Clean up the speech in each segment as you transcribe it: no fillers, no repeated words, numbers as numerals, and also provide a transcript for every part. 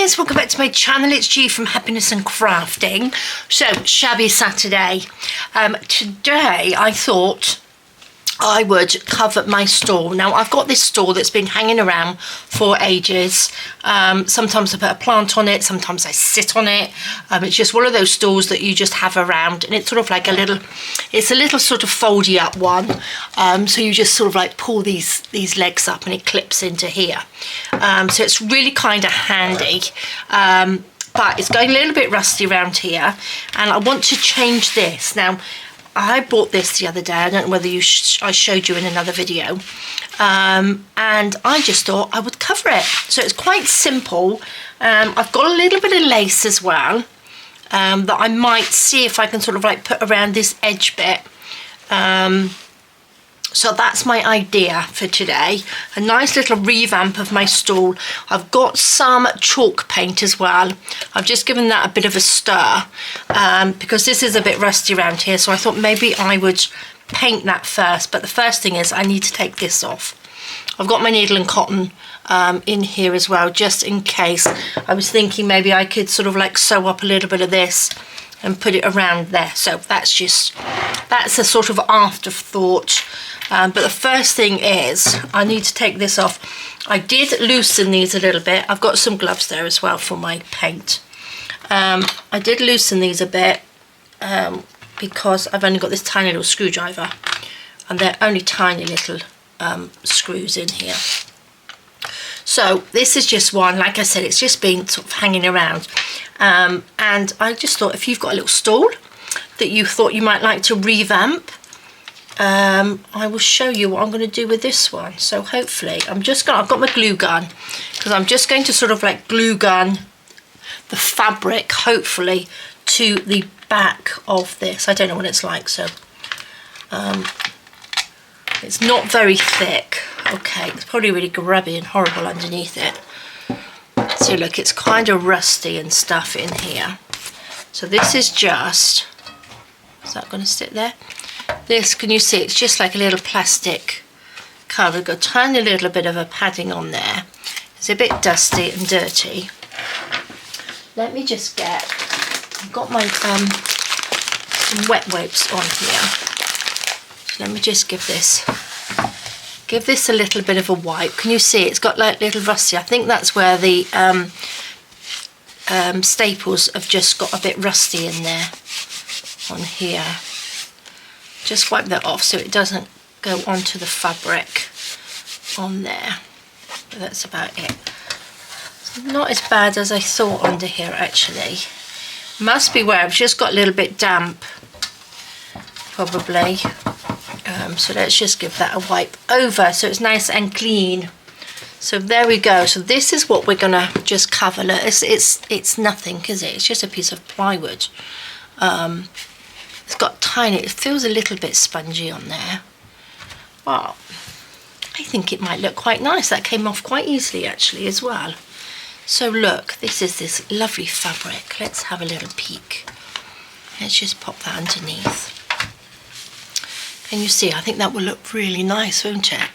guys, welcome back to my channel. It's G from Happiness and Crafting. So, Shabby Saturday. Today I thought I would cover my stall. Now I've got this stall that's been hanging around for ages. Sometimes I put a plant on it, sometimes I sit on it. It's just one of those stalls that you just have around, and it's sort of like it's a little sort of foldy up one. So you just sort of like pull these legs up and it clips into here. So it's really kind of handy. But it's going a little bit rusty around here, and I want to change this. Now I bought this the other day. I don't know whether I showed you in another video. And I just thought I would cover it. So it's quite simple. I've got a little bit of lace as well that I might see if I can sort of like put around this edge bit. So that's my idea for today. A nice little revamp of my stall. I've got some chalk paint as well. I've just given that a bit of a stir because this is a bit rusty around here. So I thought maybe I would paint that first. But the first thing is I need to take this off. I've got my needle and cotton in here as well, just in case. I was thinking maybe I could sort of like sew up a little bit of this and put it around there. So that's a sort of afterthought. But the first thing is I need to take this off. I did loosen these a little bit. I've got some gloves there as well for my paint. I did loosen these a bit because I've only got this tiny little screwdriver, and they're only tiny little screws in here. So this is just one. Like I said, it's just been sort of hanging around. And I just thought if you've got a little stall that you thought you might like to revamp, I will show you what I'm going to do with this one. So hopefully I've got my glue gun, because I'm just going to sort of like glue gun the fabric hopefully to the back of this. I don't know what it's like, so it's not very thick. Okay, it's probably really grubby and horrible underneath it. So look, it's kind of rusty and stuff in here. So this is that going to sit there? This, can you see, it's just like a little plastic cover. Got a tiny little bit of a padding on there. It's a bit dusty and dirty. Let me just I've got my some wet wipes on here. So let me just give this a little bit of a wipe. Can you see it's got like little rusty? I think that's where the staples have just got a bit rusty in there on here. Just wipe that off so it doesn't go onto the fabric on there. But that's about it. It's not as bad as I thought under here actually. Must be where I've just got a little bit damp, probably. So let's just give that a wipe over so it's nice and clean. So there we go. So this is what we're gonna just cover. Look, it's nothing, is it? It's just a piece of plywood. It's got tiny, it feels a little bit spongy on there. Well, I think it might look quite nice. That came off quite easily actually as well. So look, this is this lovely fabric. Let's have a little peek. Let's just pop that underneath. Can you see? I think that will look really nice, won't it?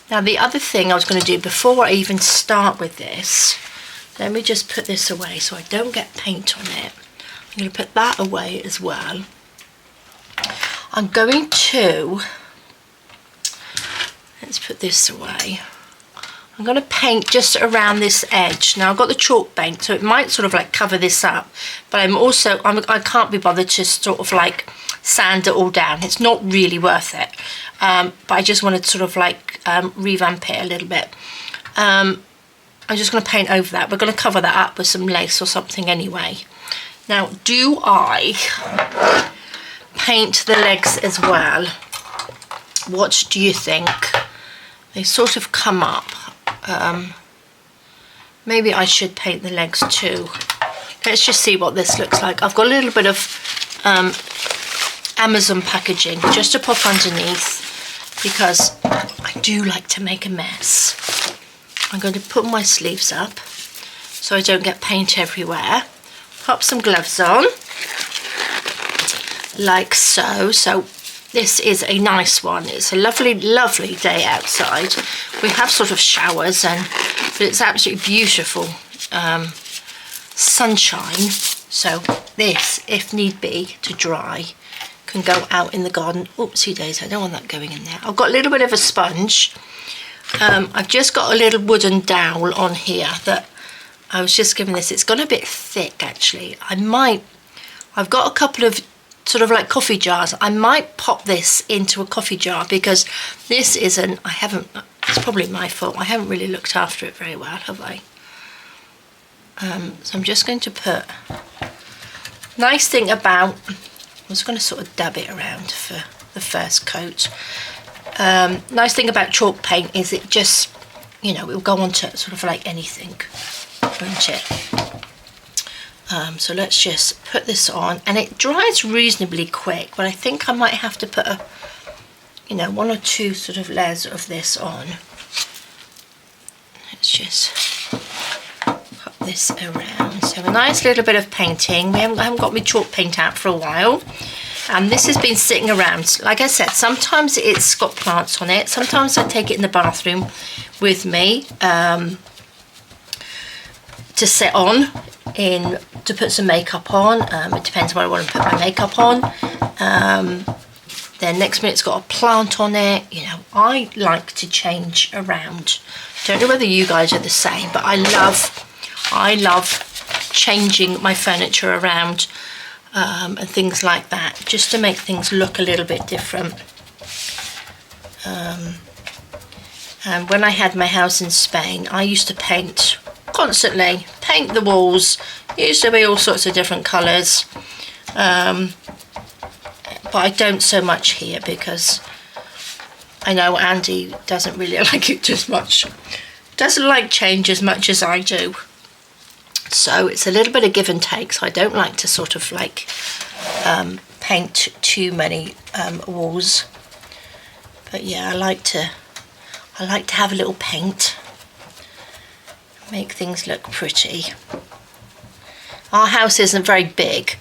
Now the other thing I was going to do before I even start with this, let me just put this away so I don't get paint on it. I'm going to put that away as well. I'm going to, let's put this away. I'm going to paint just around this edge. Now I've got the chalk paint, so it might sort of like cover this up, but I can't be bothered to sort of like sand it all down. It's not really worth it. But I just wanted to sort of like revamp it a little bit. I'm just going to paint over that. We're going to cover that up with some lace or something anyway. Now, do I paint the legs as well? What do you think? They sort of come up. Maybe I should paint the legs too. Let's just see what this looks like. I've got a little bit of Amazon packaging just to pop underneath because I do like to make a mess. I'm going to put my sleeves up so I don't get paint everywhere. Pop some gloves on, like so. So this is a nice one. It's a lovely, lovely day outside. We have sort of showers, but it's absolutely beautiful sunshine, so this, if need be, to dry, can go out in the garden. Oopsie days, I don't want that going in there. I've got a little bit of a sponge. I've just got a little wooden dowel on here that I was just giving this. It's gone a bit thick actually. I've got a couple of sort of like coffee jars. I might pop this into a coffee jar because this isn't, it's probably my fault. I haven't really looked after it very well, have I? So I'm just going to put, nice thing about, I'm just going to sort of dab it around for the first coat. Nice thing about chalk paint is it just, you know, it will go onto sort of like anything, won't it? So let's just put this on, and it dries reasonably quick, but I think I might have to put a, you know, 1 or 2 sort of layers of this on. Let's just put this around. So a nice little bit of painting. I haven't got my chalk paint out for a while, and this has been sitting around. Like I said, sometimes it's got plants on it, sometimes I take it in the bathroom with me to sit on, to put some makeup on. It depends what I want to put my makeup on. Then next minute it's got a plant on it. You know, I like to change around. Don't know whether you guys are the same, but I love changing my furniture around and things like that, just to make things look a little bit different. And when I had my house in Spain, I used to paint constantly, paint the walls. It used to be all sorts of different colours, but I don't so much here because I know Andy doesn't really like it as much, doesn't like change as much as I do, so it's a little bit of give and take. So I don't like to sort of like paint too many walls, but yeah, I like to have a little paint, make things look pretty. Our house isn't very big,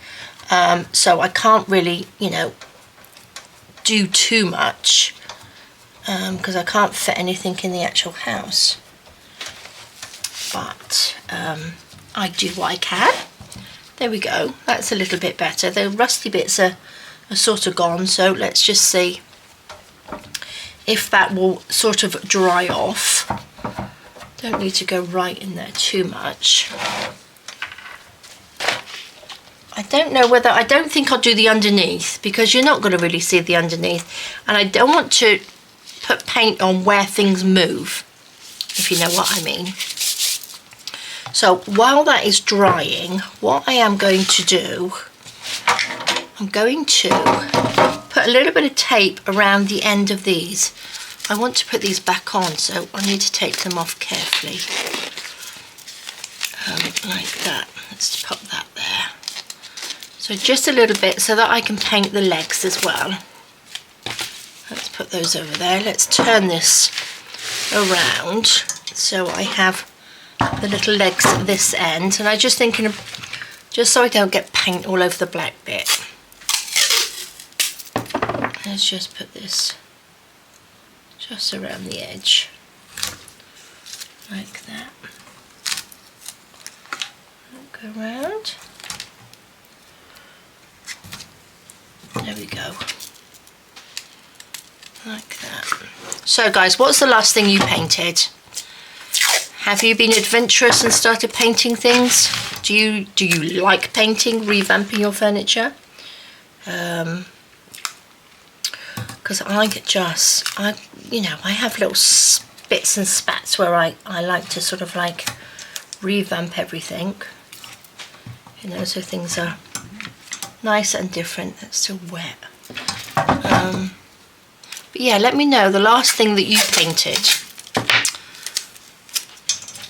so I can't really, you know, do too much because I can't fit anything in the actual house. But I do what I can. There we go. That's a little bit better. The rusty bits are sort of gone, so let's just see if that will sort of dry off. Don't need to go right in there too much. I don't know whether, I don't think I'll do the underneath because you're not going to really see the underneath, and I don't want to put paint on where things move, if you know what I mean. So while that is drying, what I am going to do, I'm going to put a little bit of tape around the end of these. I want to put these back on, so I need to take them off carefully, like that. Let's pop that there. So just a little bit so that I can paint the legs as well. Let's put those over there. Let's turn this around so I have the little legs at this end, and I'm just thinking of, just so I don't get paint all over the black bit. Let's just put this just around the edge, like that. Go around. There we go. Like that. So guys, what's the last thing you painted? Have you been adventurous and started painting things? Do you like painting, revamping your furniture? Because I you know, I have little bits and spats where I like to sort of like revamp everything, you know, so things are nice and different. That's still wet. But yeah, let me know the last thing that you painted,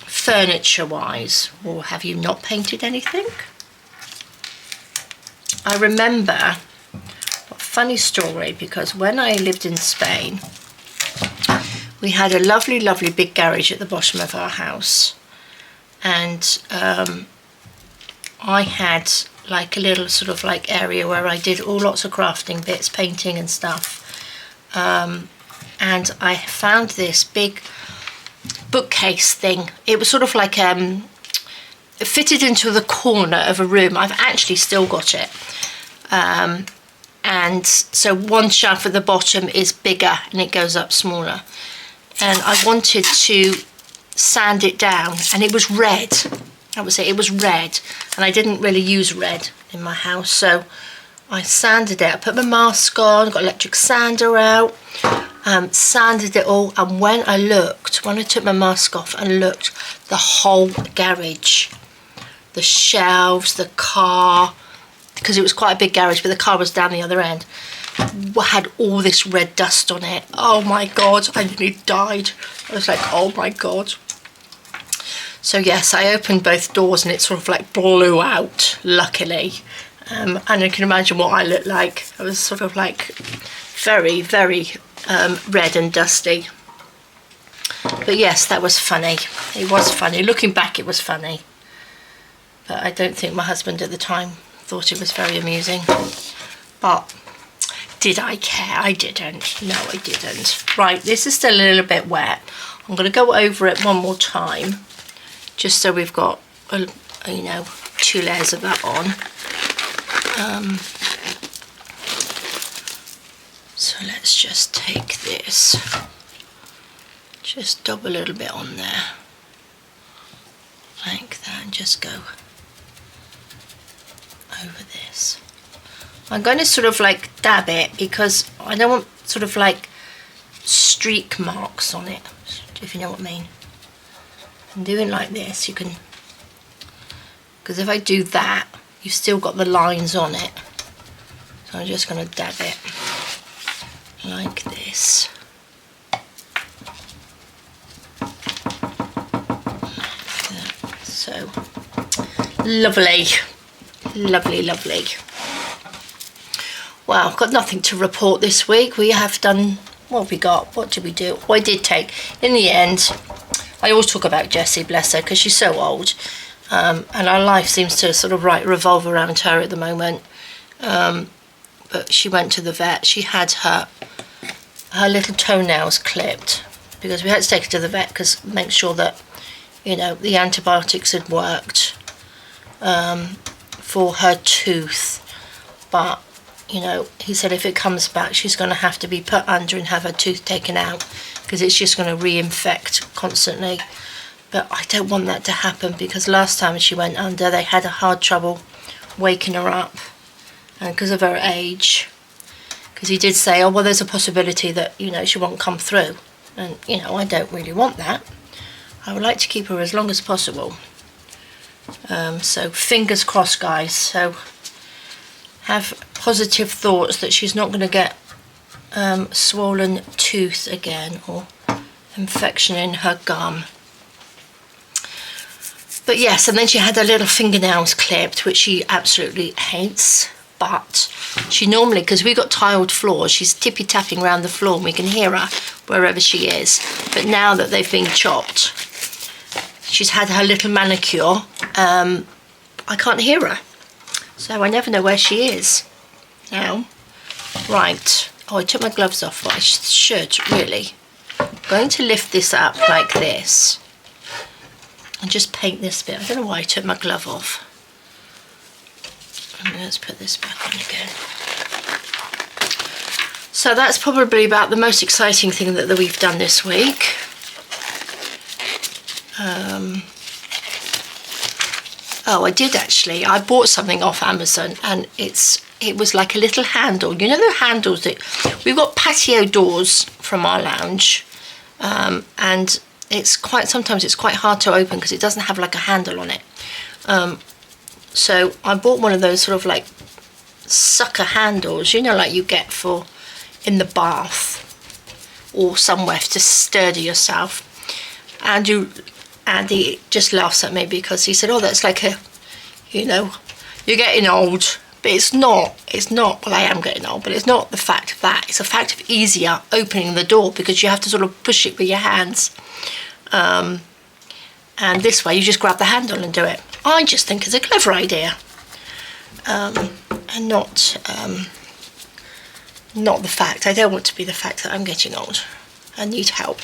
furniture wise, or have you not painted anything? I remember a funny story, because when I lived in Spain, we had a lovely big garage at the bottom of our house, and I had like a little sort of like area where I did all lots of crafting bits, painting and stuff, and I found this big bookcase thing. It was sort of like fitted into the corner of a room. I've actually still got it. And so one shelf at the bottom is bigger and it goes up smaller. And I wanted to sand it down, and it was red. That was it, it was red. And I didn't really use red in my house, so I sanded it. I put my mask on, got electric sander out, sanded it all, and when I took my mask off and looked, the whole garage, the shelves, the car, because it was quite a big garage, but the car was down the other end, had all this red dust on it. Oh my God, I nearly died. I was like, oh my God. So yes, I opened both doors and it sort of like blew out, luckily. And you can imagine what I looked like. I was sort of like very, very red and dusty. But yes, that was funny. It was funny. Looking back, it was funny. But I don't think my husband at the time thought it was very amusing. But did I care? I didn't. No, I didn't. Right, this is still a little bit wet. I'm going to go over it one more time, just so we've got, you know, 2 layers of that on. So let's just take this, just dab a little bit on there, like that, and just go over this. I'm going to sort of like dab it because I don't want sort of like streak marks on it, if you know what I mean. I'm doing like this, you can, because if I do that, you've still got the lines on it. So I'm just going to dab it like this. So lovely, lovely, lovely. Well, I've got nothing to report this week. We have done, what have we got? What did we do? Well, I did take, in the end, I always talk about Jessie, bless her, because she's so old. And our life seems to sort of revolve around her at the moment. But she went to the vet. She had her little toenails clipped because we had to take her to the vet because make sure that, you know, the antibiotics had worked for her tooth. But, you know, he said if it comes back, she's going to have to be put under and have her tooth taken out because it's just going to reinfect constantly. But I don't want that to happen because last time she went under, they had a hard trouble waking her up because of her age. Because he did say, oh, well, there's a possibility that, you know, she won't come through. And, you know, I don't really want that. I would like to keep her as long as possible. So fingers crossed, guys. So have positive thoughts that she's not going to get swollen tooth again or infection in her gum. But yes, and then she had her little fingernails clipped, which she absolutely hates. But she normally, because we got tiled floors, she's tippy-tapping around the floor and we can hear her wherever she is. But now that they've been chopped, she's had her little manicure, I can't hear her. So I never know where she is now. Right. Oh, I took my gloves off, but I should, really. I'm going to lift this up like this and just paint this bit. I don't know why I took my glove off. And let's put this back on again. So that's probably about the most exciting thing that we've done this week. Oh, I did actually. I bought something off Amazon and it was like a little handle. You know the handles that we've got patio doors from our lounge, and sometimes it's quite hard to open because it doesn't have like a handle on it. So I bought one of those sort of like sucker handles, you know, like you get for in the bath or somewhere to sturdy yourself. Andy just laughs at me because he said, oh, that's like a, you know, you're getting old. But it's not, well, I am getting old, but it's not the fact of that. It's a fact of easier opening the door because you have to sort of push it with your hands. And this way you just grab the handle and do it. I just think it's a clever idea. And not the fact. I don't want to be the fact that I'm getting old. I need help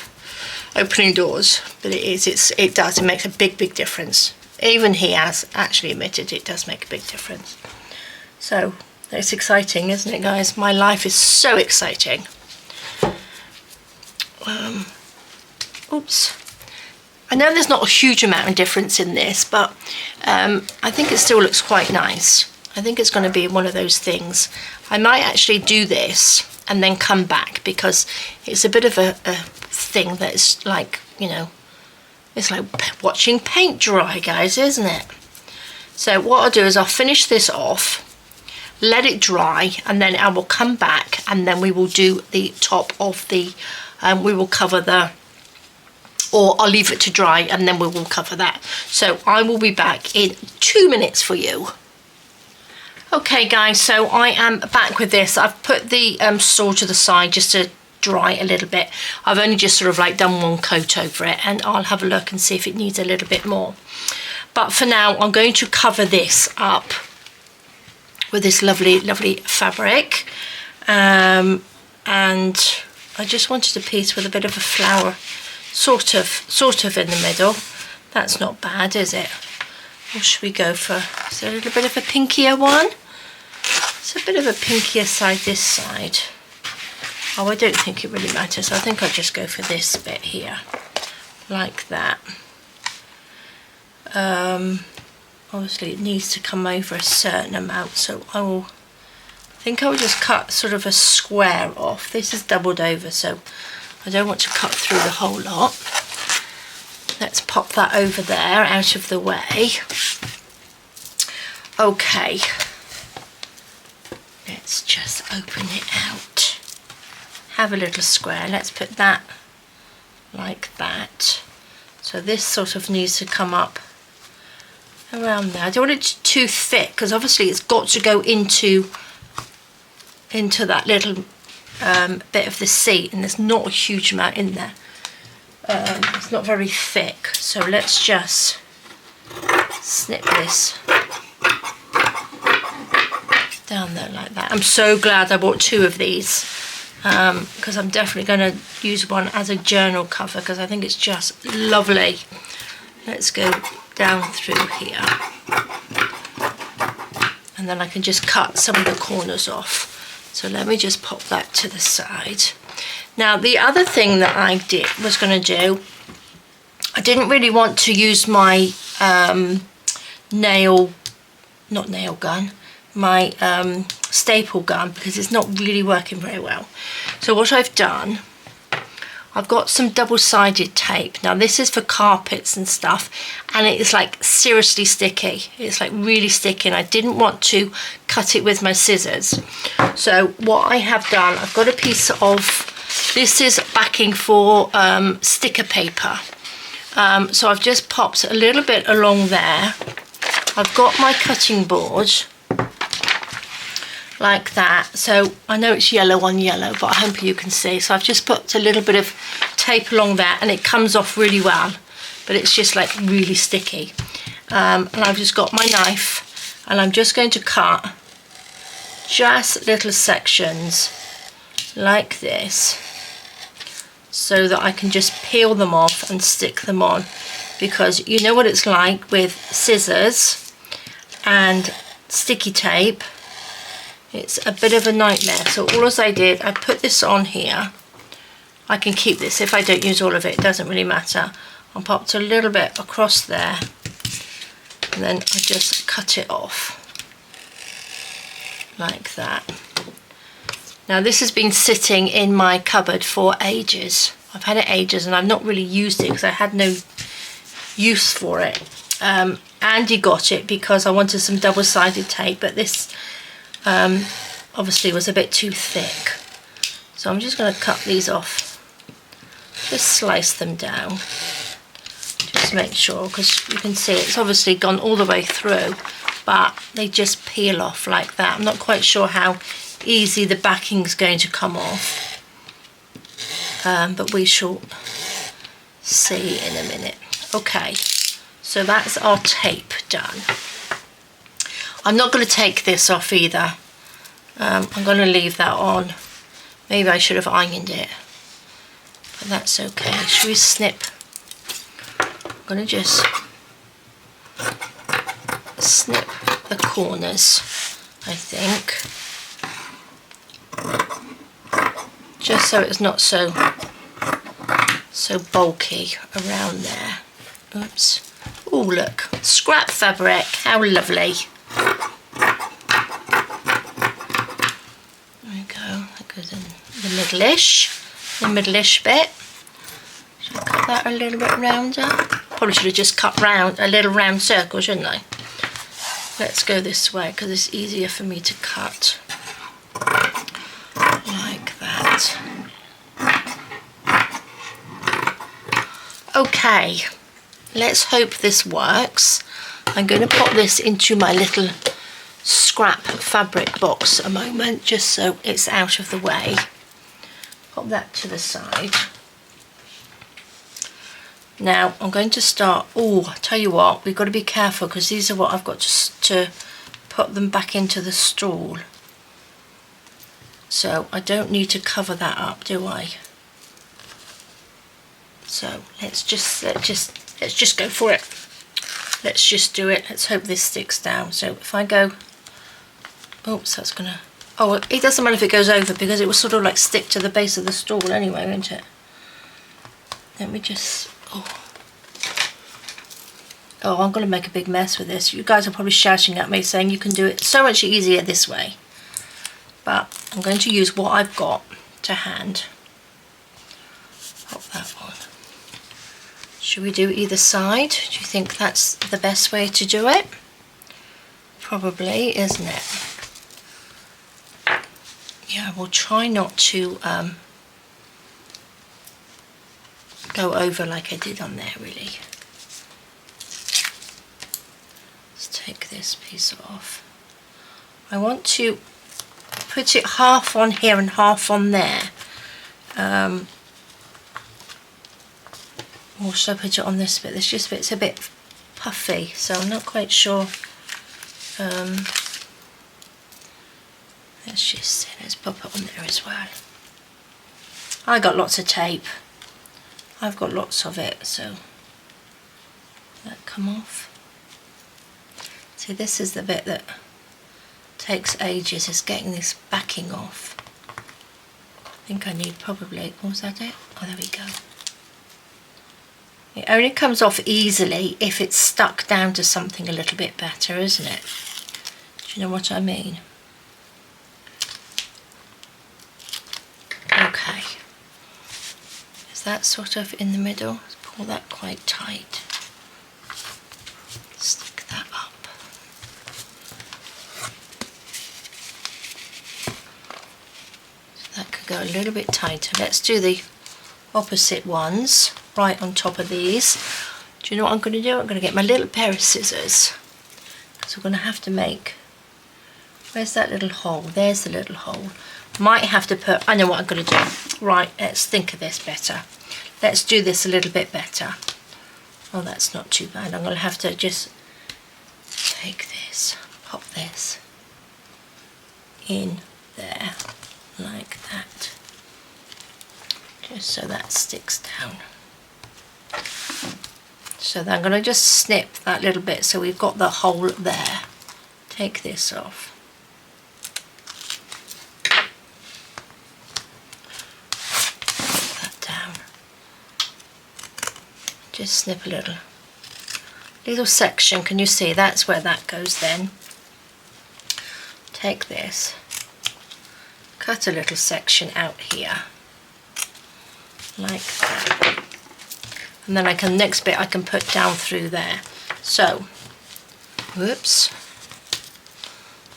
opening doors, but it makes a big difference. even he has actually admitted it does make a big difference. So it's exciting, isn't it, guys? My life is so exciting. Oops. I know there's not a huge amount of difference in this, but I think it still looks quite nice. I think it's going to be one of those things. I might actually do this and then come back, because it's a bit of a thing that's like, you know, it's like watching paint dry, guys, isn't it? So what I'll do is I'll finish this off, let it dry, and then I will come back, and then we will do the top of the, we will cover the, or I'll leave it to dry and then we will cover that. So I will be back in 2 minutes for you. Okay guys, so I am back with this. I've put the store to the side just to dry a little bit. I've only just sort of like done one coat over it, and I'll have a look and see if it needs a little bit more. But for now, I'm going to cover this up with this lovely, lovely fabric. And I just wanted a piece with a bit of a flower sort of in the middle. That's not bad, is it? Or should we go for, is there a little bit of a pinkier one? It's a bit of a pinkier side this side. Oh, I don't think it really matters. I think I'll just go for this bit here, like that. Obviously it needs to come over a certain amount, so I think I will just cut sort of a square off. This is doubled over, so I don't want to cut through the whole lot. Let's pop that over there, out of the way. Okay. Let's just open it out. Have a little square. Let's put that like that. So this sort of needs to come up around there. I don't want it too thick, because obviously it's got to go into that little bit of the seat, and there's not a huge amount in there. It's not very thick, so let's just snip this down there like that. I'm so glad I bought 2 of these, because I'm definitely going to use one as a journal cover, because I think it's just lovely. Let's go down through here, and then I can just cut some of the corners off. So let me just pop that to the side. Now the other thing that I was going to do, I didn't really want to use my staple gun, because it's not really working very well. So what I've done, I've got some double-sided tape. Now this is for carpets and stuff, and it is like seriously sticky. It's like really sticky, and I didn't want to cut it with my scissors. So what I have done, I've got a piece of, this is backing for sticker paper. So I've just popped a little bit along there. I've got my cutting board like that. So I know it's yellow on yellow, but I hope you can see. So I've just put a little bit of tape along there, and it comes off really well, but it's just like really sticky. And I've just got my knife, and I'm just going to cut just little sections like this, so that I can just peel them off and stick them on, because you know what it's like with scissors and sticky tape. It's a bit of a nightmare. So all I did, I put this on here. I can keep this if I don't use all of it, it doesn't really matter. I popped a little bit across there, and then I just cut it off like that. Now this has been sitting in my cupboard for ages. I've had it ages, and I've not really used it because I had no use for it. Andy got it because I wanted some double-sided tape, but this obviously was a bit too thick. So I'm just going to cut these off. Just slice them down. Just make sure, because you can see it's obviously gone all the way through, but they just peel off like that. I'm not quite sure how easy the backing's going to come off, but we shall see in a minute. Okay, so that's our tape done. I'm not going to take this off either. I'm going to leave that on. Maybe I should have ironed it, but that's okay. Should we snip? I'm going to just snip the corners, I think, just so it's not so bulky around there. Oops. Oh, look, scrap fabric, how lovely. There we go, that goes in the middle-ish bit. Should I cut that a little bit rounder? Probably should have just cut round a little round circle, shouldn't I? Let's go this way because it's easier for me to cut like that. Okay, let's hope this works. I'm going to pop this into my little scrap fabric box a moment, just so it's out of the way. Pop that to the side. Now I'm going to start, I tell you what, we've got to be careful because these are what I've got to put them back into the stool. So I don't need to cover that up, do I? So let's just go for it. Let's just do it. Let's hope this sticks down. So if I go, oops, that's gonna, it doesn't matter if it goes over because it will sort of like stick to the base of the stool anyway, won't it? Let me just, I'm going to make a big mess with this. You guys are probably shouting at me saying you can do it so much easier this way. But I'm going to use what I've got to hand. Pop that one. Should we do either side? Do you think that's the best way to do it? Probably, isn't it? Yeah, we'll try not to go over like I did on there, really. Let's take this piece off. I want to put it half on here and half on there. Or should I put it on this bit? This bit's a bit puffy, so I'm not quite sure. Let's pop it on there as well. I got lots of tape. I've got lots of it, so that come off. See, this is the bit that takes ages, is getting this backing off. I think I need probably, was that it? Oh, there we go. It only comes off easily if it's stuck down to something a little bit better, isn't it? Do you know what I mean? Okay. Is that sort of in the middle? Let's pull that quite tight. Stick that up. So that could go a little bit tighter. Let's do the opposite ones right on top of these. Do you know what I'm going to do? I'm going to get my little pair of scissors, because we're going to have to make, where's that little hole? There's the little hole. Might have to put, I know what I'm going to do. Right, let's think of this better. Let's do this a little bit better. Oh, that's not too bad. I'm going to have to just take this, pop this in there like that, just so that sticks down. So then I'm going to just snip that little bit so we've got the hole there. Take this off. Put that down. Just snip a little section. Can you see? That's where that goes then. Take this. Cut a little section out here. Like that. And then I can, next bit I can put down through there. So, whoops.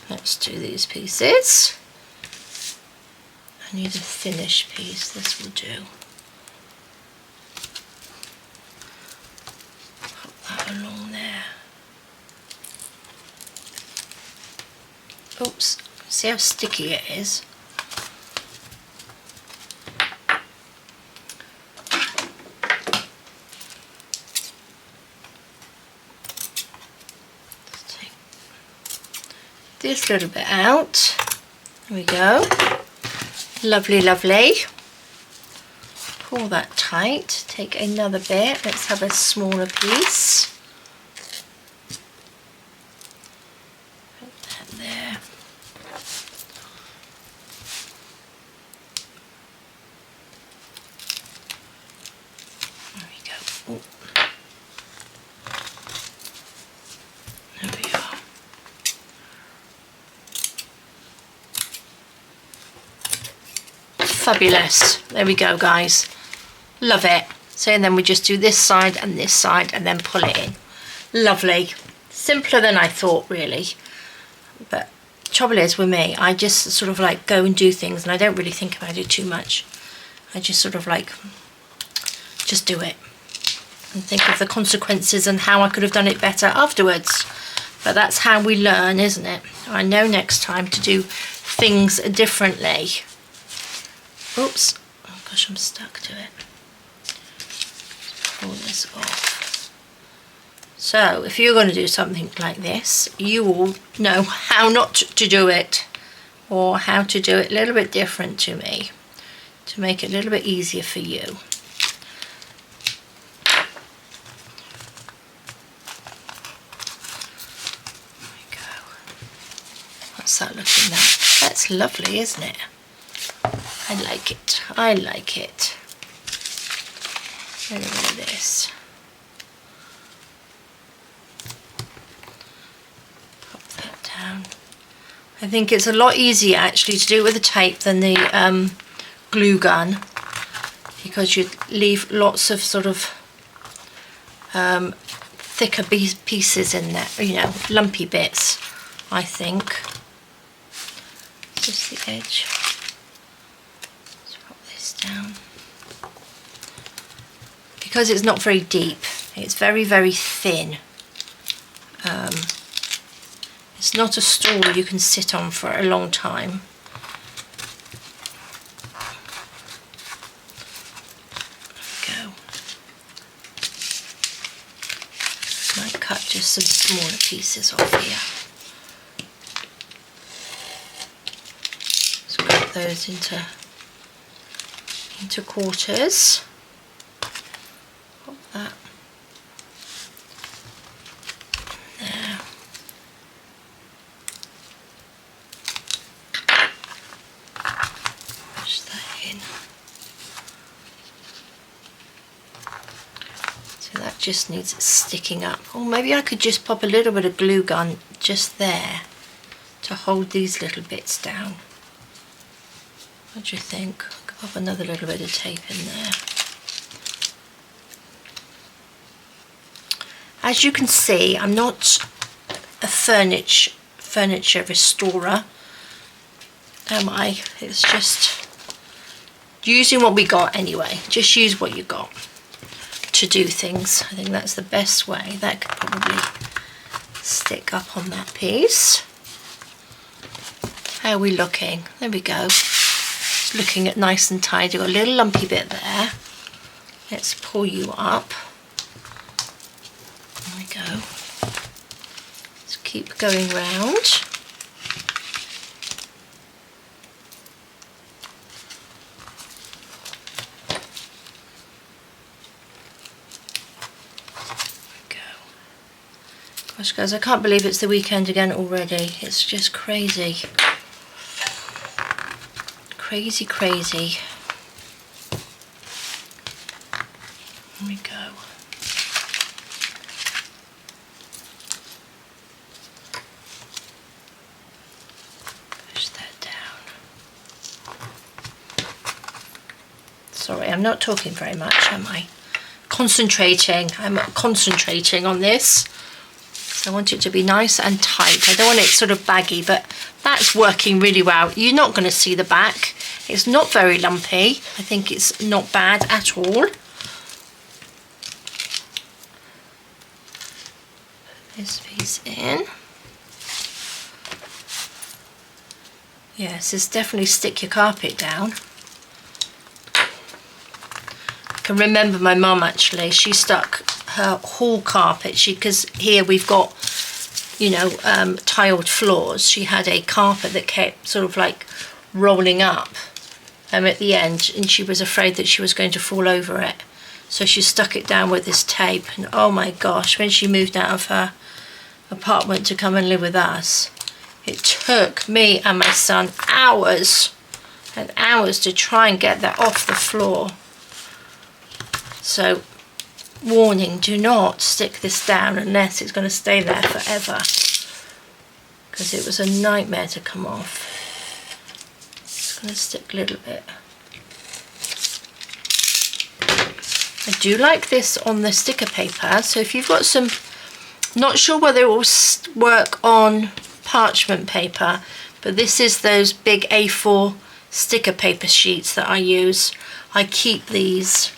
Let's do these pieces. I need a finished piece, this will do. Put that along there. Oops, see how sticky it is? This little bit out. There we go. Lovely, lovely. Pull that tight. Take another bit. Let's have a smaller piece. fabulous. There we go, guys. Love it. So and then we just do this side and then pull it in. Lovely. Simpler than I thought, really. But trouble is with me, I just sort of like go and do things and I don't really think about it too much. I just sort of like just do it and think of the consequences and how I could have done it better afterwards. But that's how we learn, isn't it? I know next time to do things differently. Oops. Oh gosh, I'm stuck to it. Pull this off. So if you're going to do something like this, you will know how not to do it, or how to do it a little bit different to me, to make it a little bit easier for you. There we go. What's that looking like? That's lovely, isn't it? I like it. I like it. A little bit of this. Pop that down. I think it's a lot easier actually to do it with the tape than the glue gun, because you leave lots of sort of thicker pieces in there, you know, lumpy bits, I think. Just the edge. Let's pop this down. Because it's not very deep, it's very, very thin. It's not a stool you can sit on for a long time. There we go. Might cut just some smaller pieces off here. Let's cut those into quarters. That there. Push that in. So that just needs sticking up. Or maybe I could just pop a little bit of glue gun just there to hold these little bits down. What do you think? I could pop another little bit of tape in there. As you can see, I'm not a furniture restorer, am I? It's just using what we got anyway. Just use what you got to do things. I think that's the best way. That could probably stick up on that piece. How are we looking? There we go. Just looking at nice and tidy. Got a little lumpy bit there. Let's pull you up. There we go. Let's keep going round. Gosh guys, I can't believe it's the weekend again already. It's just crazy. Crazy, crazy. Here we go. Push that down. Sorry, I'm not talking very much, am I? Concentrating. I'm concentrating on this. I want it to be nice and tight. I don't want it sort of baggy, but that's working really well. You're not going to see the back. It's not very lumpy. I think it's not bad at all. Put this piece in. Yes, it's definitely stick your carpet down. I can remember my mum actually, she stuck her hall carpet, because here we've got, you know, tiled floors. She had a carpet that kept sort of like rolling up at the end, and she was afraid that she was going to fall over it, so she stuck it down with this tape. And oh my gosh, when she moved out of her apartment to come and live with us, it took me and my son hours and hours to try and get that off the floor. So warning, do not stick this down unless it's going to stay there forever, because it was a nightmare to come off. Just going to stick a little bit do like this on the sticker paper. So if you've got some, not sure whether it will work on parchment paper, but this is those big A4 sticker paper sheets that I use. I keep these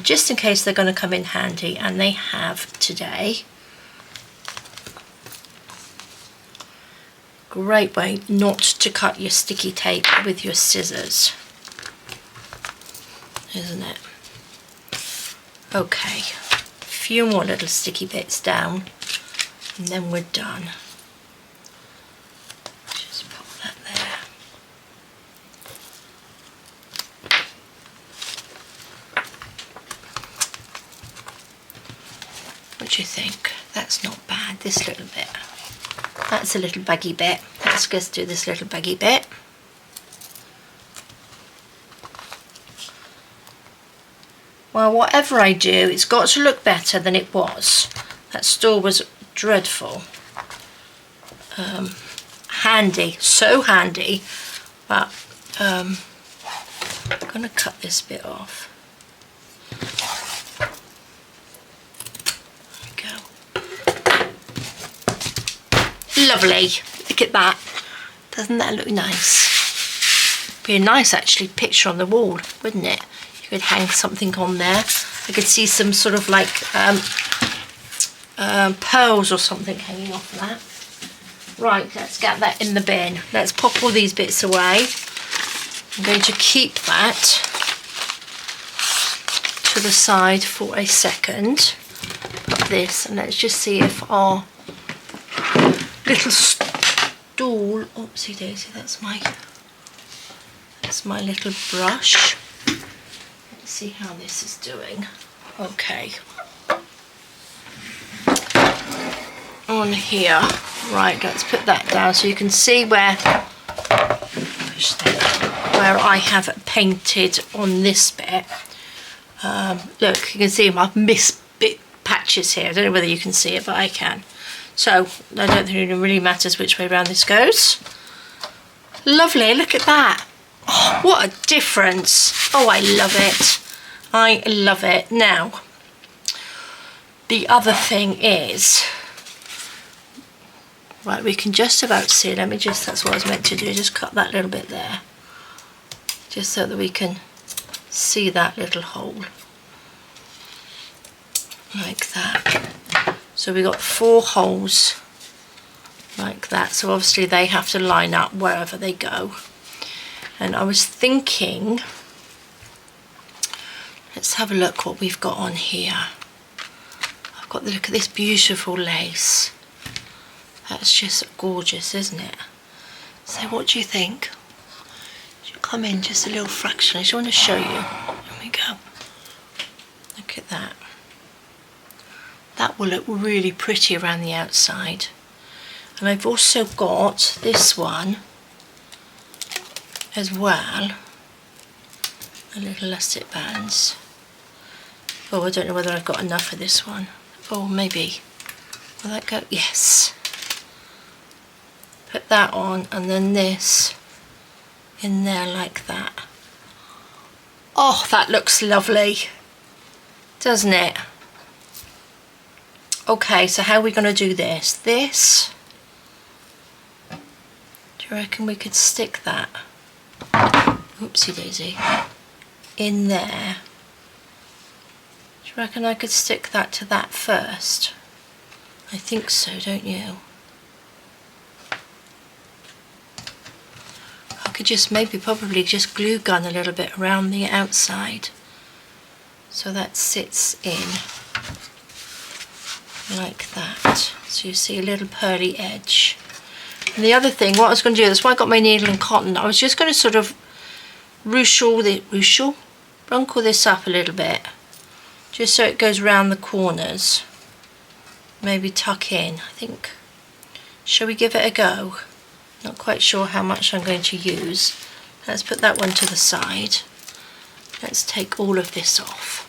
just in case they're going to come in handy, and they have today. Great way not to cut your sticky tape with your scissors, isn't it? Okay, a few more little sticky bits down and then we're done. Just pop that there. What do you think? That's not bad, this little bit. That's a little buggy bit. Let's just do this little buggy bit. Well, whatever I do, it's got to look better than it was. That store was dreadful. Handy, so handy, but I'm going to cut this bit off. Lovely, look at that. Doesn't that look nice? Be a nice actually picture on the wall, wouldn't it? You could hang something on there. I could see some sort of like pearls or something hanging off that. Right, let's get that in the bin. Let's pop all these bits away. I'm going to keep that to the side for a second. Put this, and let's just see if our little stool, oopsie daisy, that's my little brush. Let's see how this is doing. Okay, on here, right, let's put that down so you can see where I have painted on this bit. Look, you can see I've missed bit patches here. I don't know whether you can see it, but I can. So I don't think it really matters which way around this goes. Lovely, look at that. Oh, what a difference. Oh, I love it. I love it. Now, the other thing is, right, we can just about see, let me just, that's what I was meant to do, just cut that little bit there. Just so that we can see that little hole. Like that. So we got 4 holes like that, so obviously they have to line up wherever they go. And I was thinking, let's have a look what we've got on here. I've got the look at this beautiful lace. That's just gorgeous, isn't it? So what do you think? Should come in just a little fraction. I just want to show you. There we go. Look at that. That will look really pretty around the outside. And I've also got this one as well, a little elastic bands. Oh, I don't know whether I've got enough of this one. Oh, maybe. Will that go? Yes. Put that on, and then this in there like that. Oh, that looks lovely, doesn't it? Okay, so how are we going to do this? This, do you reckon we could stick that, oopsie daisy, in there? Do you reckon I could stick that to that first? I think so, don't you? I could just probably just glue gun a little bit around the outside so that sits in. Like that, so you see a little pearly edge. And the other thing, what I was going to do, that's why I got my needle and cotton, I was just going to sort of runkle this up a little bit, just so it goes round the corners. Maybe tuck in, I think. Shall we give it a go? Not quite sure how much I'm going to use. Let's put that one to the side. Let's take all of this off.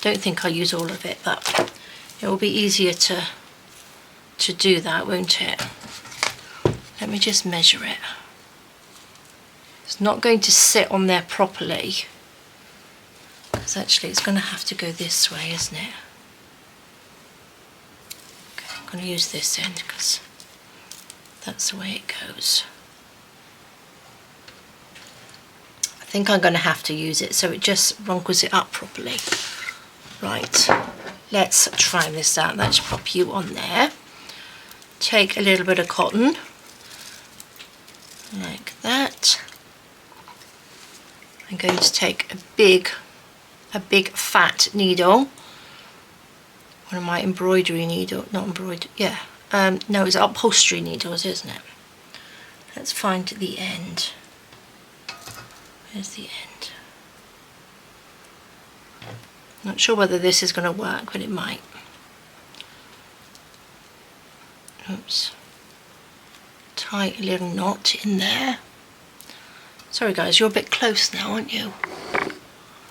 Don't think I'll use all of it, but it will be easier to do that, won't it? Let me just measure it. It's not going to sit on there properly. Because actually it's going to have to go this way, isn't it? Okay, I'm going to use this end because that's the way it goes. I think I'm going to have to use it so it just wrinkles it up properly. Right, let's try this out. Let's pop you on there. Take a little bit of cotton, like that. I'm going to take a big fat needle, one of my embroidery needle, not embroidery, yeah, no, it's upholstery needles, isn't it? Let's find the end. Where's the end? Not sure whether this is going to work, but it might. Oops. Tie a little knot in there. Sorry guys, you're a bit close now, aren't you?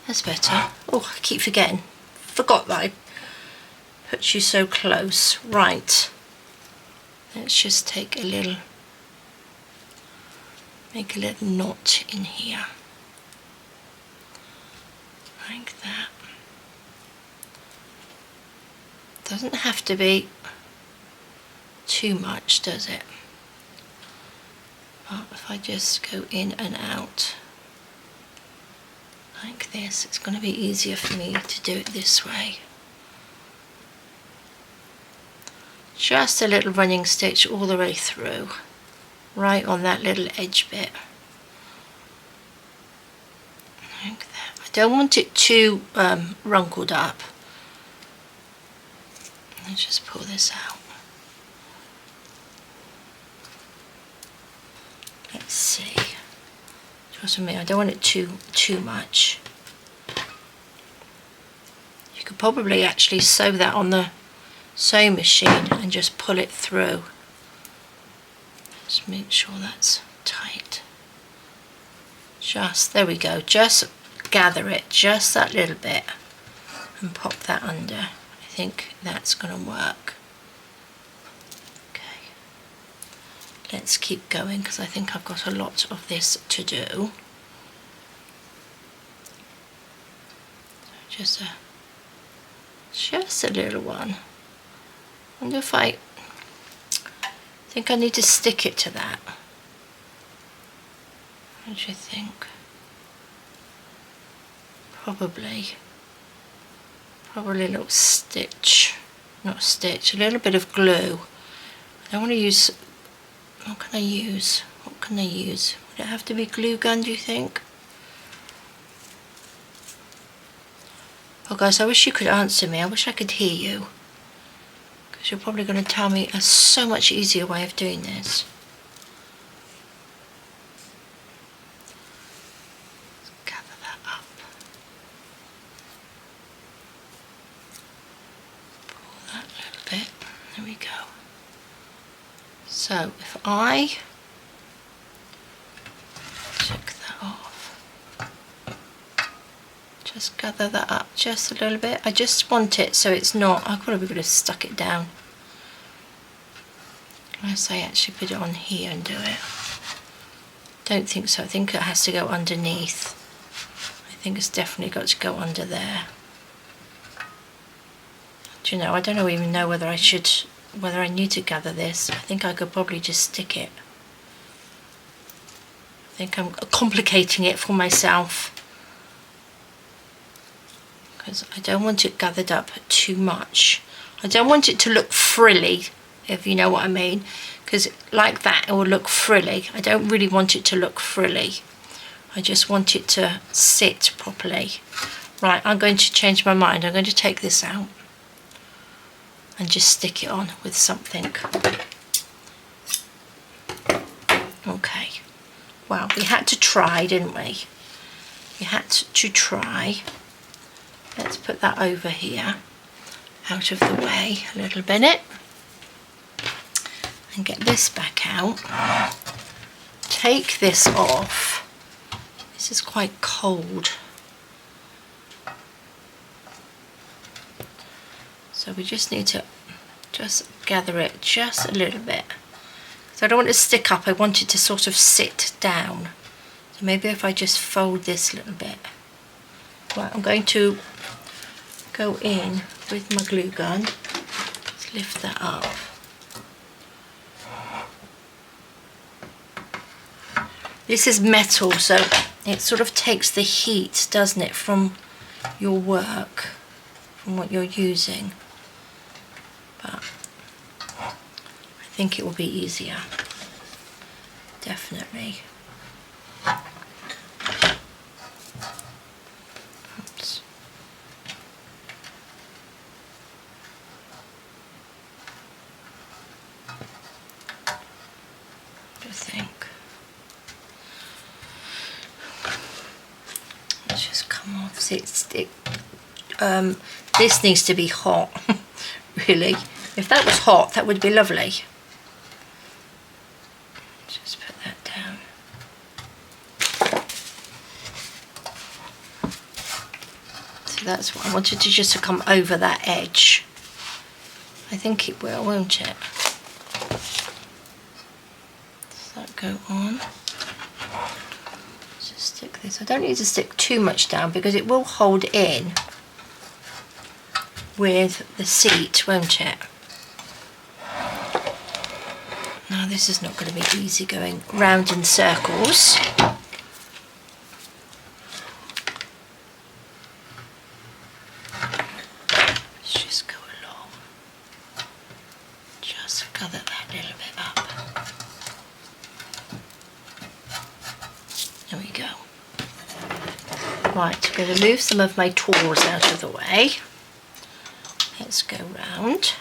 That's better. Oh, I keep forgetting. Forgot that I put you so close. Right. Let's just take a little, make a little knot in here. Like that. Doesn't have to be too much, does it? But if I just go in and out like this, it's going to be easier for me to do it this way. Just a little running stitch all the way through, right on that little edge bit. Like that. I don't want it too wrinkled up. Let's just pull this out. Let's see. Trust me, I don't want it too much. You could probably actually sew that on the sewing machine and just pull it through. Just make sure that's tight. Just, there we go. Just gather it, just that little bit, and pop that under. I think that's going to work. Let's keep going because I think I've got a lot of this to do. Just a little one. I wonder if I think I need to stick it to that. What do you think? Probably a little stitch, not stitch, a little bit of glue. I don't want to use. What can I use? What can I use? Would it have to be glue gun, do you think? Oh guys, I wish you could answer me. I wish I could hear you. Because you're probably going to tell me a so much easier way of doing this. Let's gather that up. Pull that little bit. There we go. So if I check that off, just gather that up just a little bit. I just want it so it's not, I probably would have stuck it down. Unless I actually put it on here and do it. Don't think so, I think it has to go underneath. I think it's definitely got to go under there. Do you know, I don't even know whether I need to gather this. I think I could probably just stick it. I think I'm complicating it for myself because I don't want it gathered up too much. I don't want it to look frilly, if you know what I mean, because like that it will look frilly. I don't really want it to look frilly. I just want it to sit properly. Right, I'm going to change my mind. I'm going to take this out and just stick it on with something. Okay. Well, we had to try, didn't we? We had to try. Let's put that over here, out of the way a little bit. And get this back out. Take this off. This is quite cold. So we just need to just gather it just a little bit. So I don't want it to stick up, I want it to sort of sit down. So maybe if I just fold this a little bit. Right, I'm going to go in with my glue gun. Let's lift that up. This is metal, so it sort of takes the heat, doesn't it, from your work, from what you're using. But I think it will be easier, definitely. Oops. I think. Let's just come off. See, this needs to be hot, really. If that was hot, that would be lovely. Just put that down. So that's what I wanted to just to come over that edge. I think it will, won't it? Does that go on? Just stick this. I don't need to stick too much down because it will hold in with the seat, won't it? Now this is not going to be easy going round in circles. Let's just go along. Just gather that little bit up. There we go. Right, I'm going to move some of my tools out of the way. Let's go round.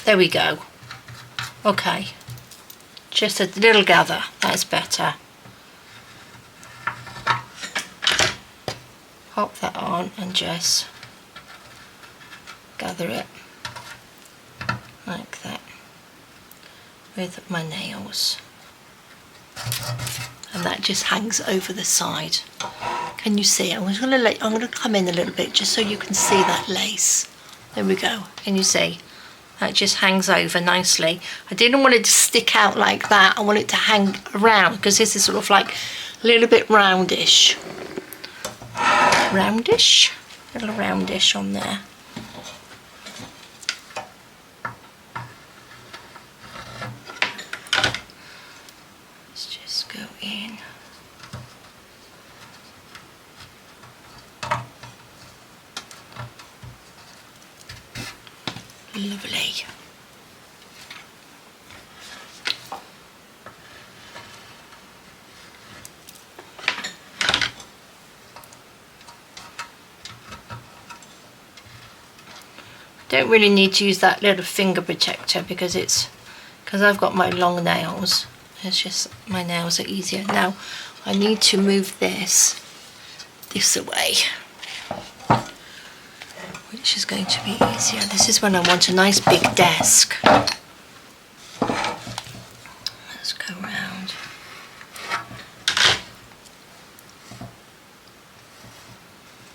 There we go. Okay. Just a little gather. That's better. Pop that on and just gather it like that with my nails. And that just hangs over the side. Can you see? I'm going to come in a little bit just so you can see that lace. There we go. Can you see? That just hangs over nicely. I didn't want it to stick out like that. I want it to hang around because this is sort of like a little bit roundish. Roundish? A little roundish on there. Let's just go in. Lovely. Don't really need to use that little finger protector because I've got my long nails. It's just my nails are easier. Now I need to move this away, which is going to be easier. This is when I want a nice big desk. Let's go round.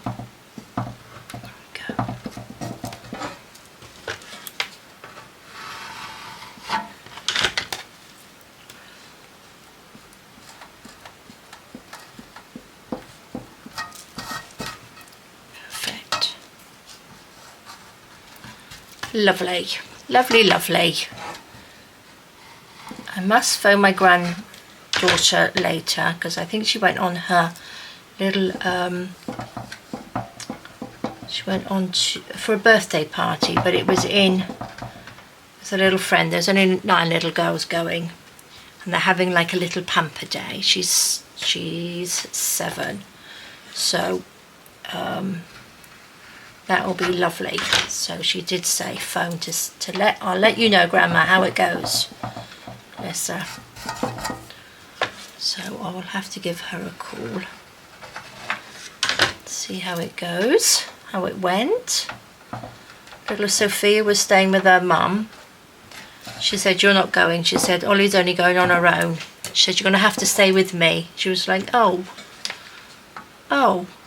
There we go. Perfect. Lovely, lovely, lovely. I must phone my granddaughter later because I think she went on her little, she went on for a birthday party, but it was with a little friend. There's only 9 little girls going and they're having like a little pamper day. She's 7, so that will be lovely. So she did say phone I'll let you know, Grandma, how it goes. Bless her. So I will have to give her a call. See how it goes, how it went. Little Sophia was staying with her mum. She said, "You're not going." She said, "Ollie's only going on her own." She said, "You're going to have to stay with me." She was like, oh,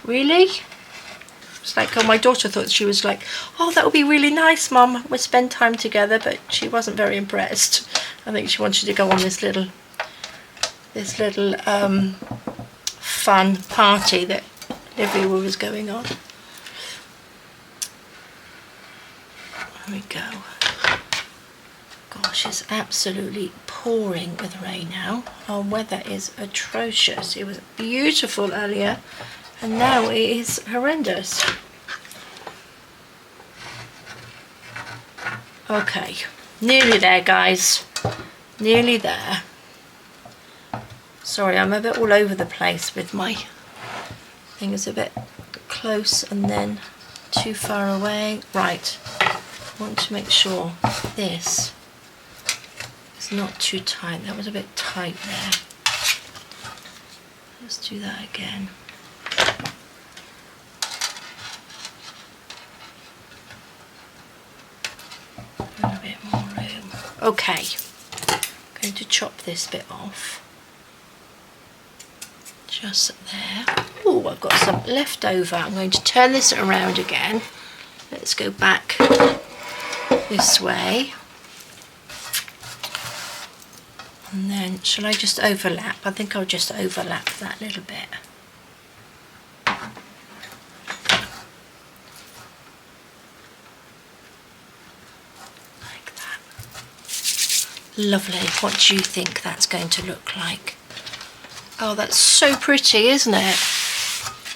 really? It's like, oh, my daughter thought, she was like, oh, that would be really nice, Mum, we'll spend time together, but she wasn't very impressed. I think she wanted to go on this little fun party that Olivia was going on. There we go. Gosh, it's absolutely pouring with rain now. Our weather is atrocious. It was beautiful earlier and now it is horrendous. Okay, nearly there, guys. Nearly there. Sorry, I'm a bit all over the place with my thing. Is a bit close and then too far away. Right, I want to make sure this is not too tight. That was a bit tight there. Let's do that again. A bit more room. Okay, I'm going to chop this bit off. Just there. Oh, I've got some left over. I'm going to turn this around again. Let's go back this way. And then, shall I just overlap? I think I'll just overlap that little bit. Like that. Lovely. What do you think that's going to look like? Oh, that's so pretty, isn't it?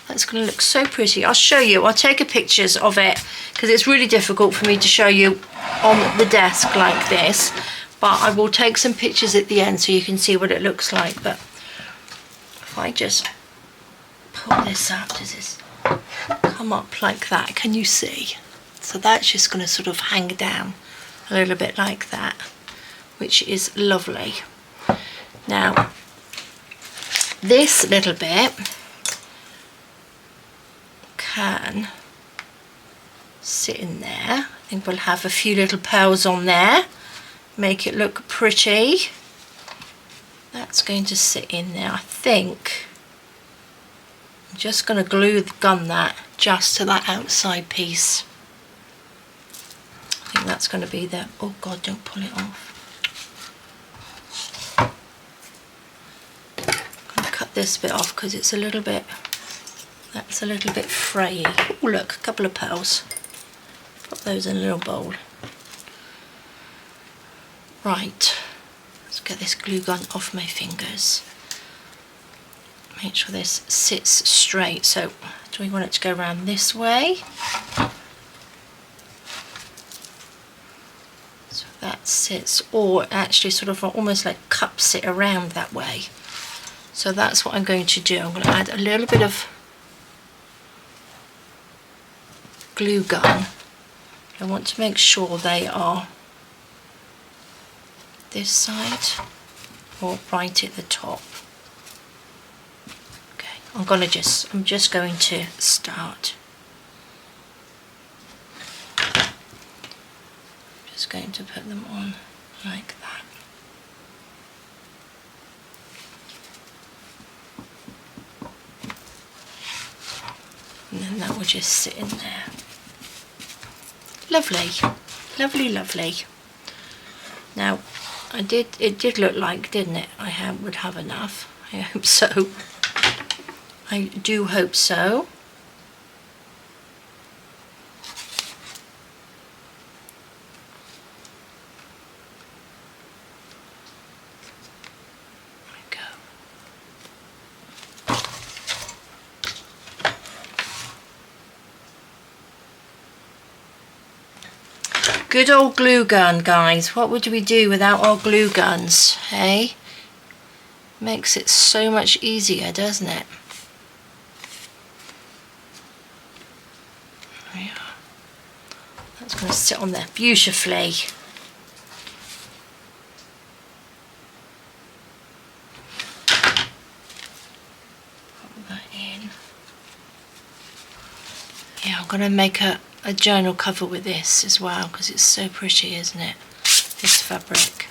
That's going to look so pretty. I'll show you. I'll take a pictures of it because it's really difficult for me to show you on the desk like this. But I will take some pictures at the end so you can see what it looks like. But if I just pull this up, does this come up like that? Can you see? So that's just going to sort of hang down a little bit like that, which is lovely. Now, this little bit can sit in there. I think we'll have a few little pearls on there, make it look pretty. That's going to sit in there. I think I'm just going to glue the gun that just to that outside piece. I think that's going to be the, oh God, don't pull it off. Cut this bit off because it's a little bit, that's a little bit frayy. Oh look, a couple of pearls. Put those in a little bowl. Right, let's get this glue gun off my fingers. Make sure this sits straight. So do we want it to go around this way? So that sits, or actually sort of almost like cups it around that way. So that's what I'm going to do. I'm going to add a little bit of glue gun. I want to make sure they are this side or right at the top. Okay, I'm just going to start. Just going to put them on like that. And then that will just sit in there. Lovely, lovely, lovely. Now, it did look like, didn't it? I would have enough. I hope so. I do hope so. Good old glue gun, guys. What would we do without our glue guns, hey? Makes it so much easier, doesn't it? There we are. That's going to sit on there beautifully. Put that in. Yeah, I'm going to make a journal cover with this as well because it's so pretty, isn't it? This fabric.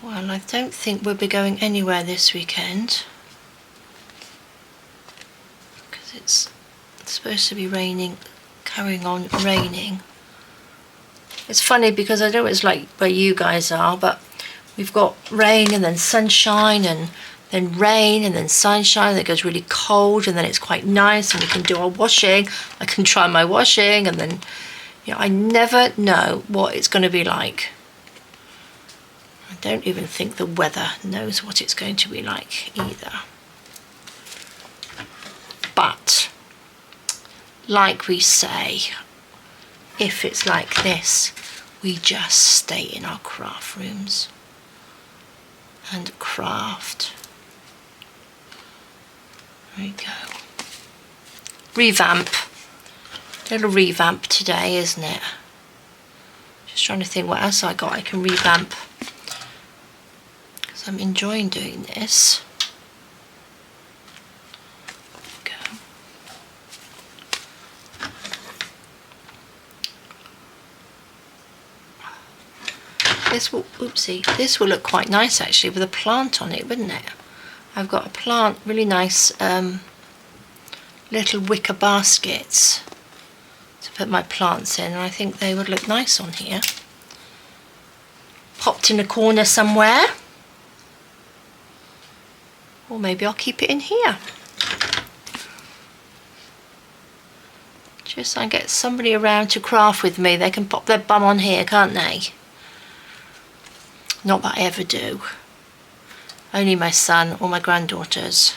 Well, I don't think we'll be going anywhere this weekend because it's supposed to be raining, carrying on raining. It's funny because I know it's like where you guys are, but we've got rain and then sunshine and then rain and then sunshine, and it goes really cold and then it's quite nice and we can do our washing. I can try my washing, and then, you know, I never know what it's going to be like. I don't even think the weather knows what it's going to be like either. But, like we say, if it's like this, we just stay in our craft rooms and craft. There we go. Revamp. Little revamp today, isn't it? Just trying to think what else I got I can revamp, because I'm enjoying doing this. There we go. This will, oopsie, this will look quite nice actually with a plant on it, wouldn't it? I've got a plant, really nice little wicker baskets to put my plants in, and I think they would look nice on here. Popped in a corner somewhere. Or maybe I'll keep it in here. Just so I get somebody around to craft with me. They can pop their bum on here, can't they? Not that I ever do. Only my son or my granddaughters.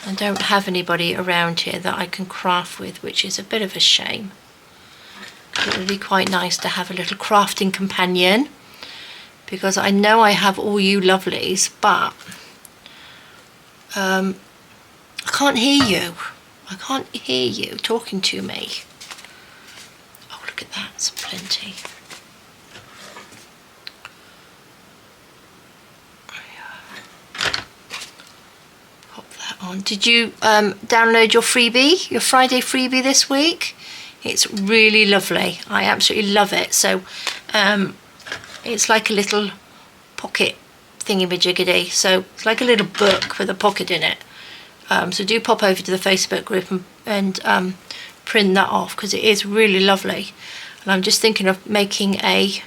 I don't have anybody around here that I can craft with, which is a bit of a shame. It would be quite nice to have a little crafting companion, because I know I have all you lovelies, but I can't hear you. I can't hear you talking to me. Oh, look at that, it's plenty. On. Did you download your freebie, your Friday freebie this week? It's really lovely. I absolutely love it. So it's like a little pocket thingy-majiggity. So it's like a little book with a pocket in it. So do pop over to the Facebook group and print that off, because it is really lovely. And I'm just thinking of making a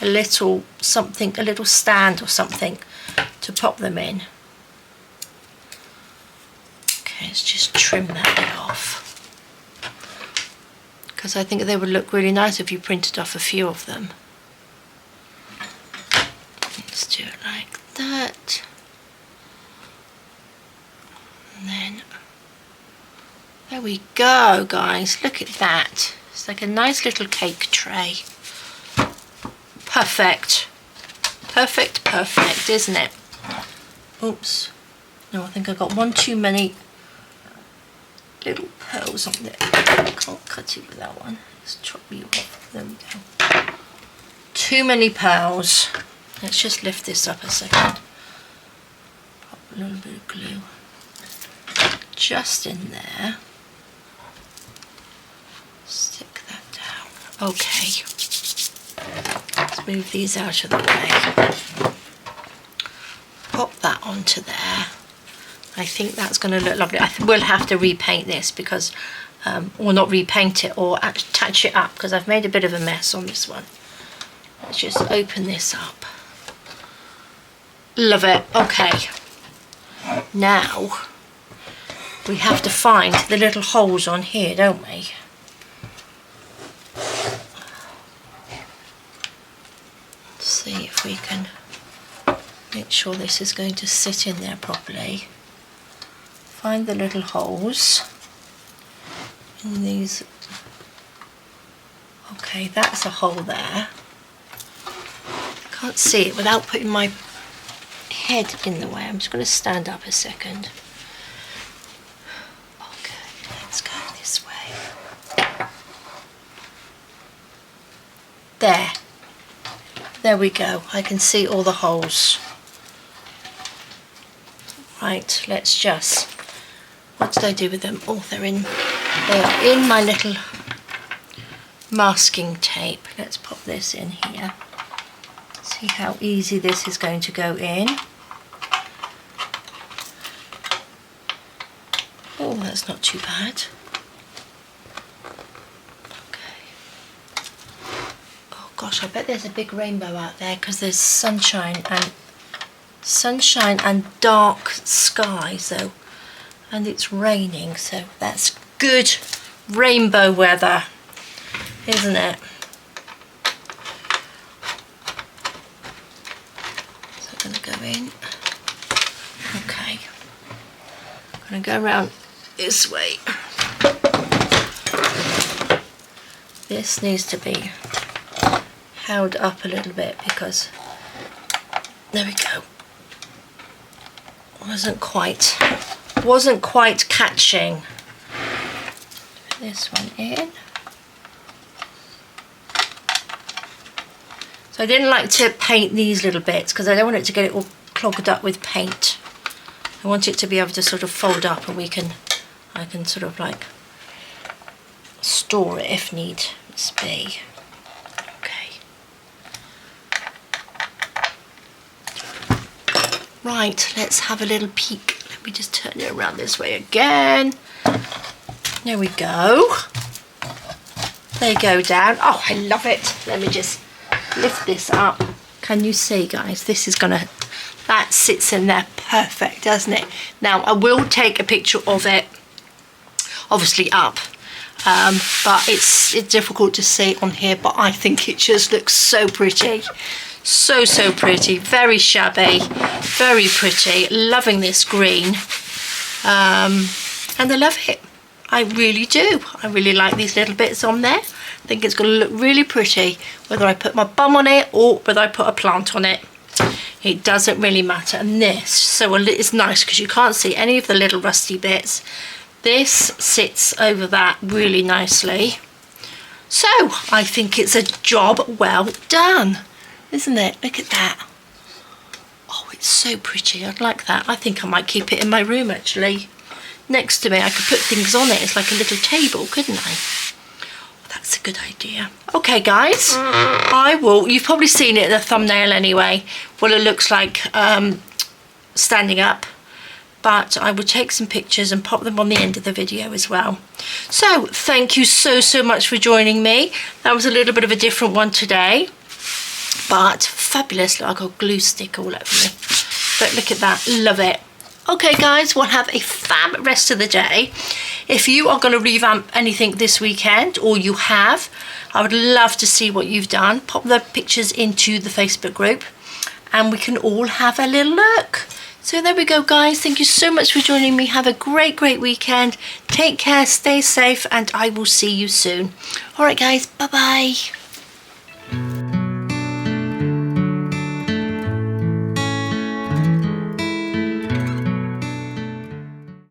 a little something, a little stand or something to pop them in. Okay, let's just trim that bit off, because I think they would look really nice if you printed off a few of them. Let's do it like that. And then, there we go, guys. Look at that. It's like a nice little cake tray. Perfect. Perfect, perfect, isn't it? Oops. No, I think I got one too many little pearls on there. I can't cut it with that one. Let's chop you off. There we go. Too many pearls. Let's just lift this up a second. Pop a little bit of glue just in there. Stick that down. Okay. Let's move these out of the way. Pop that onto there. I think that's going to look lovely. I will have to repaint this because, or not repaint it, or touch it up, because I've made a bit of a mess on this one. Let's just open this up. Love it. Okay. Now, we have to find the little holes on here, don't we? Let's see if we can make sure this is going to sit in there properly. Find the little holes in these. Okay, that's a hole there. Can't see it without putting my head in the way. I'm just going to stand up a second. Okay, let's go this way. There. There we go. I can see all the holes. Right, let's just... What did I do with them? Oh, they are in my little masking tape. Let's pop this in here. See how easy this is going to go in. Oh, that's not too bad. Okay. Oh gosh, I bet there's a big rainbow out there because there's sunshine and dark sky, so, and it's raining, so that's good rainbow weather, isn't it? So I'm going to go in. Okay. I'm going to go around this way. This needs to be held up a little bit because, there we go. Wasn't quite catching. Put this one in. So I didn't like to paint these little bits because I don't want it to get it all clogged up with paint. I want it to be able to sort of fold up, and I can sort of like store it if needs be. Okay. Right, let's have a little peek. Let me just turn it around this way again. There we go. They go down. Oh, I love it. Let me just lift this up. Can you see, guys? This is gonna, that sits in there perfect, doesn't it? Now, I will take a picture of it, obviously up, but it's difficult to see on here, but I think it just looks so pretty. So pretty. Very shabby, very pretty. Loving this green, and I love it. I really do. I really like these little bits on there. I think it's going to look really pretty, whether I put my bum on it or whether I put a plant on it. It doesn't really matter. And this, so it's nice because you can't see any of the little rusty bits. This sits over that really nicely. So I think it's a job well done, isn't it? Look at that. Oh, it's so pretty. I'd like that. I think I might keep it in my room actually. Next to me, I could put things on it. It's like a little table, couldn't I? That's a good idea. Okay, guys, I will, you've probably seen it in the thumbnail anyway, what it looks like standing up, but I will take some pictures and pop them on the end of the video as well. So thank you so much for joining me. That was a little bit of a different one today, but fabulous. Look, I've got glue stick all over me, but look at that, love it. Okay guys, we'll have a fab rest of the day. If you are going to revamp anything this weekend, or you have, I would love to see what you've done. Pop the pictures into the Facebook group and we can all have a little look. So there we go guys, thank you so much for joining me. Have a great weekend. Take care, stay safe, and I will see you soon. Alright guys, bye bye.